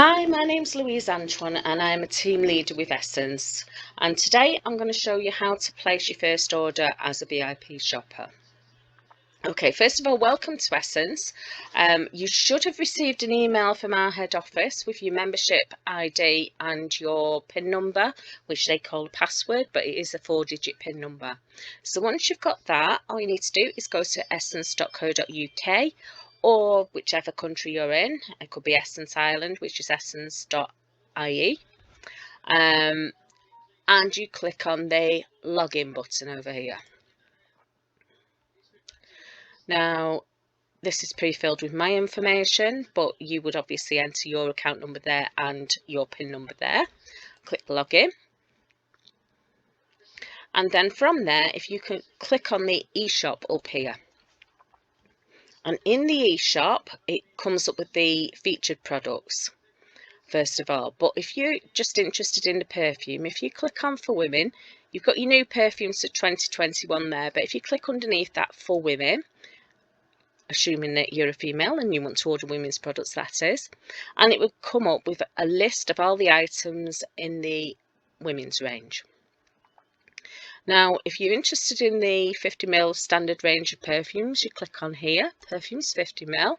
Hi, my name's Louise Antoine and I'm a team leader with Essens, and today I'm going to show you how to place your first order as a VIP shopper. Okay, first of all, welcome to Essens. You should have received an email from our head office with your membership ID and your PIN number, which they call a password, but it is a 4-digit PIN number. So once you've got that, all you need to do is go to essens.co.uk, or whichever country you're in. It could be Essens Ireland, which is essens.ie, and you click on the login button over here. Now, this is pre-filled with my information, but you would obviously enter your account number there and your PIN number there. Click login. And then from there, if you can click on the eShop up here. And in the eShop, it comes up with the featured products, first of all. But if you're just interested in the perfume, if you click on for women, you've got your new perfumes for 2021 there. But if you click underneath that for women, assuming that you're a female and you want to order women's products, that is, and it will come up with a list of all the items in the women's range. Now, if you're interested in the 50ml standard range of perfumes, you click on here, perfumes 50ml,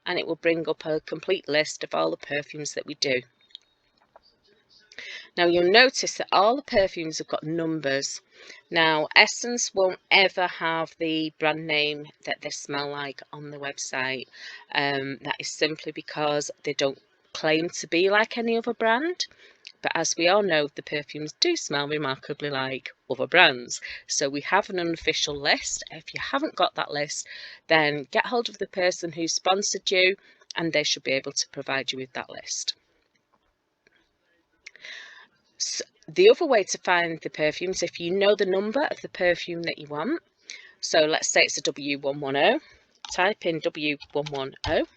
and it will bring up a complete list of all the perfumes that we do. Now, you'll notice that all the perfumes have got numbers. Now, Essence won't ever have the brand name that they smell like on the website. That is simply because they don't claim to be like any other brand. But as we all know, the perfumes do smell remarkably like other brands. So we have an unofficial list. If you haven't got that list, then get hold of the person who sponsored you and they should be able to provide you with that list. So the other way to find the perfumes, if you know the number of the perfume that you want, so let's say it's a W110, type in W110,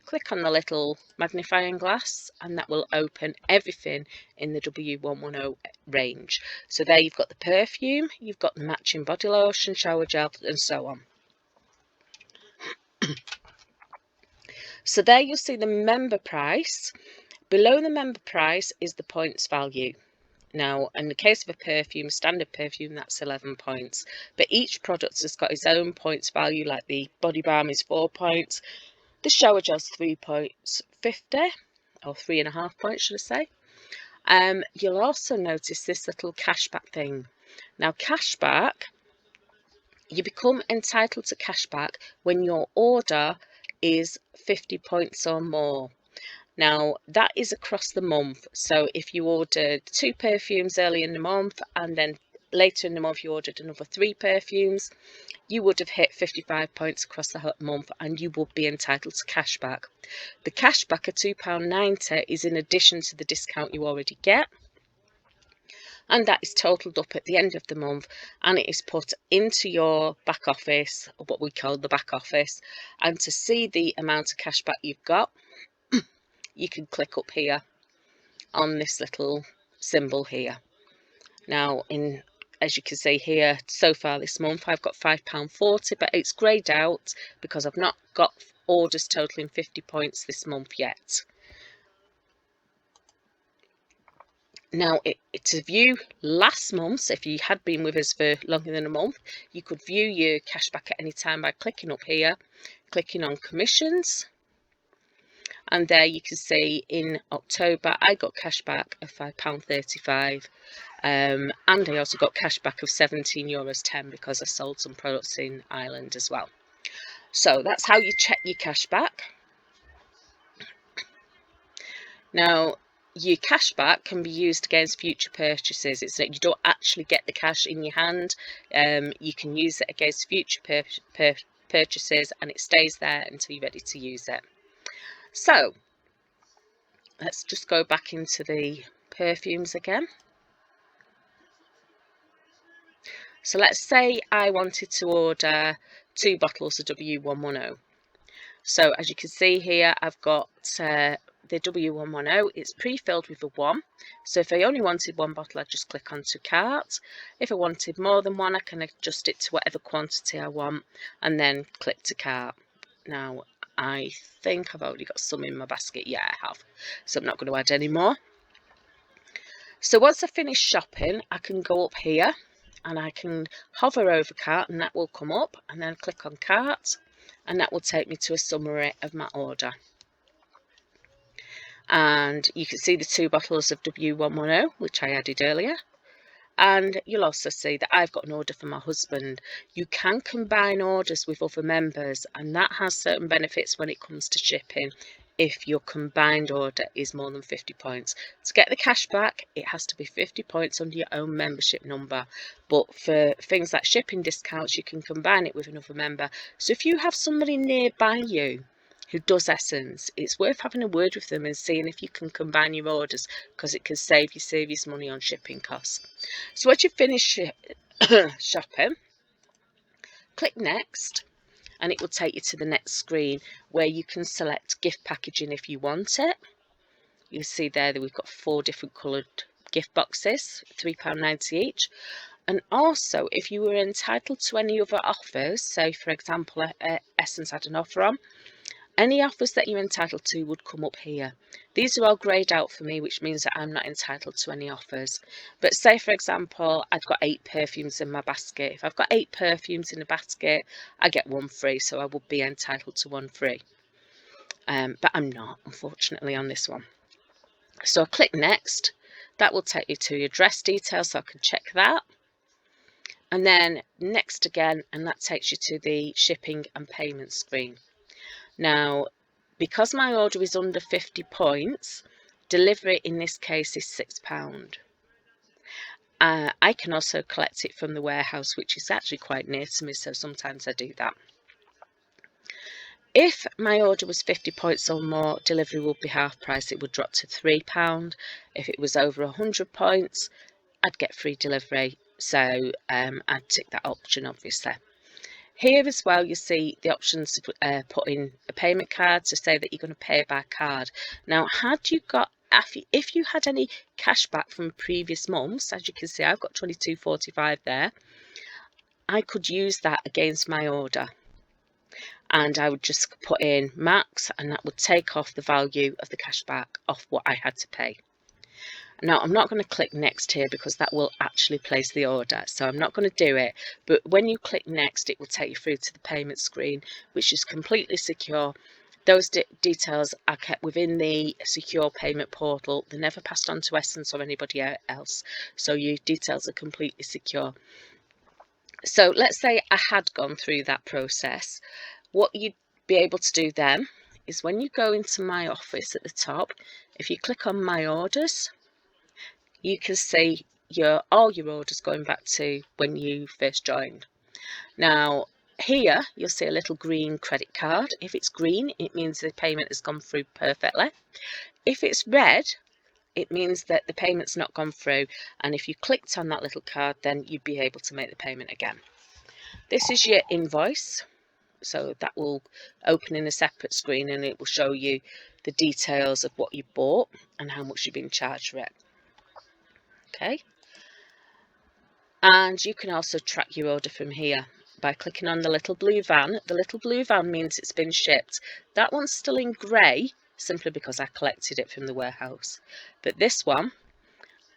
click on the little magnifying glass, and that will open everything in the W110 range. So there you've got the perfume, you've got the matching body lotion, shower gel, and so on. So there you'll see the member price. Below the member price is the points value. Now, in the case of a perfume, standard perfume, that's 11 points. But each product has got its own points value, like the body balm is 4 points, the shower gel's 3 points 50, or 3.5 points, should I say. You'll also notice this little cashback thing. Now, cashback, you become entitled to cashback when your order is 50 points or more. Now, that is across the month. So if you ordered 2 perfumes early in the month and then later in the month you ordered another 3 perfumes, you would have hit 55 points across the month and you would be entitled to cashback. The cashback of £2.90 is in addition to the discount you already get. And that is totaled up at the end of the month and it is put into your back office, or what we call the back office. And to see the amount of cashback you've got, you can click up here on this little symbol here. Now, as you can see here, so far this month I've got £5.40, but it's greyed out because I've not got orders totaling 50 points this month yet. Now, to view last month's, if you had been with us for longer than a month, you could view your cashback at any time by clicking up here, clicking on commissions. And there you can see in October I got cashback of £5.35, and I also got cashback of €17.10 because I sold some products in Ireland as well. So that's how you check your cashback. Now, your cashback can be used against future purchases. It's that you don't actually get the cash in your hand. You can use it against future purchases and it stays there until you're ready to use it. So let's just go back into the perfumes again. So let's say I wanted to order 2 bottles of W110. So as you can see here, I've got the W110. It's pre-filled with a 1. So if I only wanted 1 bottle, I'd just click onto cart. If I wanted more than 1, I can adjust it to whatever quantity I want and then click to cart. Now, I think I've already got some in my basket. Yeah, I have. So I'm not going to add any more. So once I finish shopping, I can go up here and I can hover over cart, and that will come up, and then click on cart, and that will take me to a summary of my order. And you can see the 2 bottles of W110, which I added earlier. And you'll also see that I've got an order for my husband. You can combine orders with other members, and that has certain benefits when it comes to shipping if your combined order is more than 50 points. To get the cash back, it has to be 50 points under your own membership number. But for things like shipping discounts, you can combine it with another member. So if you have somebody nearby you who does Essence, it's worth having a word with them and seeing if you can combine your orders, because it can save you serious money on shipping costs. So once you finish shopping, click next, and it will take you to the next screen where you can select gift packaging if you want it. You see there that we've got 4 different coloured gift boxes, £3.90 each. And also, if you were entitled to any other offers, so for example, Essence had an offer on, any offers that you're entitled to would come up here. These are all greyed out for me, which means that I'm not entitled to any offers. But say, for example, I've got 8 perfumes in my basket. If I've got 8 perfumes in a basket, I get 1 free, so I would be entitled to 1 free. But I'm not, unfortunately, on this one. So I click next. That will take you to your address details, so I can check that. And then next again, and that takes you to the shipping and payment screen. Now, because my order is under 50 points, delivery in this case is £6. I can also collect it from the warehouse, which is actually quite near to me, so sometimes I do that. If my order was 50 points or more, delivery would be half price. It would drop to £3. If it was over 100 points, I'd get free delivery, so I'd tick that option, obviously. Here as well, you see the options to put in a payment card to say that you're going to pay by card. Now, if you had any cash back from previous months, as you can see, I've got £22.45 there, I could use that against my order. And I would just put in max, and that would take off the value of the cash back off what I had to pay. Now, I'm not going to click next here because that will actually place the order, so I'm not going to do it. But when you click next, it will take you through to the payment screen, which is completely secure. Those details are kept within the secure payment portal. They're never passed on to Essence or anybody else, so your details are completely secure. So let's say I had gone through that process. What you'd be able to do then is when you go into my office at the top, if you click on my orders, you can see all your orders going back to when you first joined. Now, here you'll see a little green credit card. If it's green, it means the payment has gone through perfectly. If it's red, it means that the payment's not gone through, and if you clicked on that little card, then you'd be able to make the payment again. This is your invoice, so that will open in a separate screen, and it will show you the details of what you bought and how much you've been charged for it. Okay, and you can also track your order from here by clicking on the little blue van. The little blue van means it's been shipped. That one's still in grey simply because I collected it from the warehouse, but this one,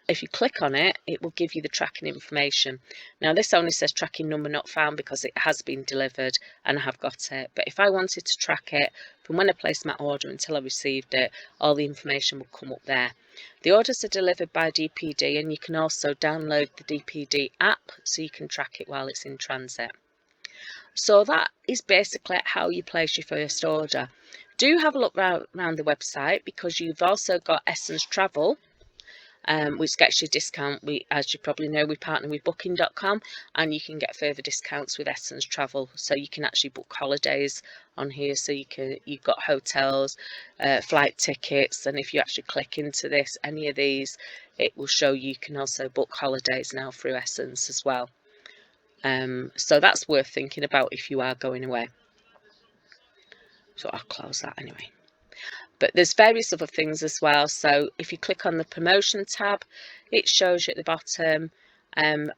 if you click on it, it will give you the tracking information. Now, this only says tracking number not found because it has been delivered and I have got it. But if I wanted to track it from when I placed my order until I received it, all the information will come up there. The orders are delivered by DPD, and you can also download the DPD app so you can track it while it's in transit. So that is basically how you place your first order. Do have a look around the website, because you've also got Essence Travel, which gets you a discount. As you probably know, we partner with booking.com, and you can get further discounts with Essence Travel, so you can actually book holidays on here. So you've got hotels, flight tickets, and if you actually click into this, any of these, it will show you can also book holidays now through Essence as well. So that's worth thinking about if you are going away. So I'll close that anyway. But there's various other things as well. So if you click on the promotion tab, it shows you at the bottom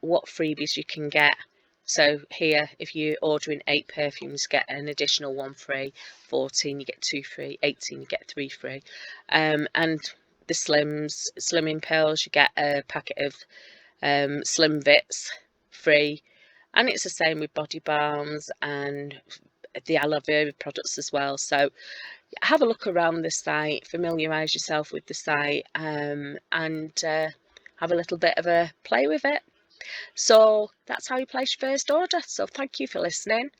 what freebies you can get So here, if you're ordering 8 perfumes, get an additional 1 free. 14, you get 2 free. 18, you get 3 free. And the slimming pills, you get a packet of Slim Vits free. And it's the same with body balms and the aloe vera products as well. So have a look around the site, familiarise yourself with the site, and have a little bit of a play with it. So that's how you place your first order. So thank you for listening.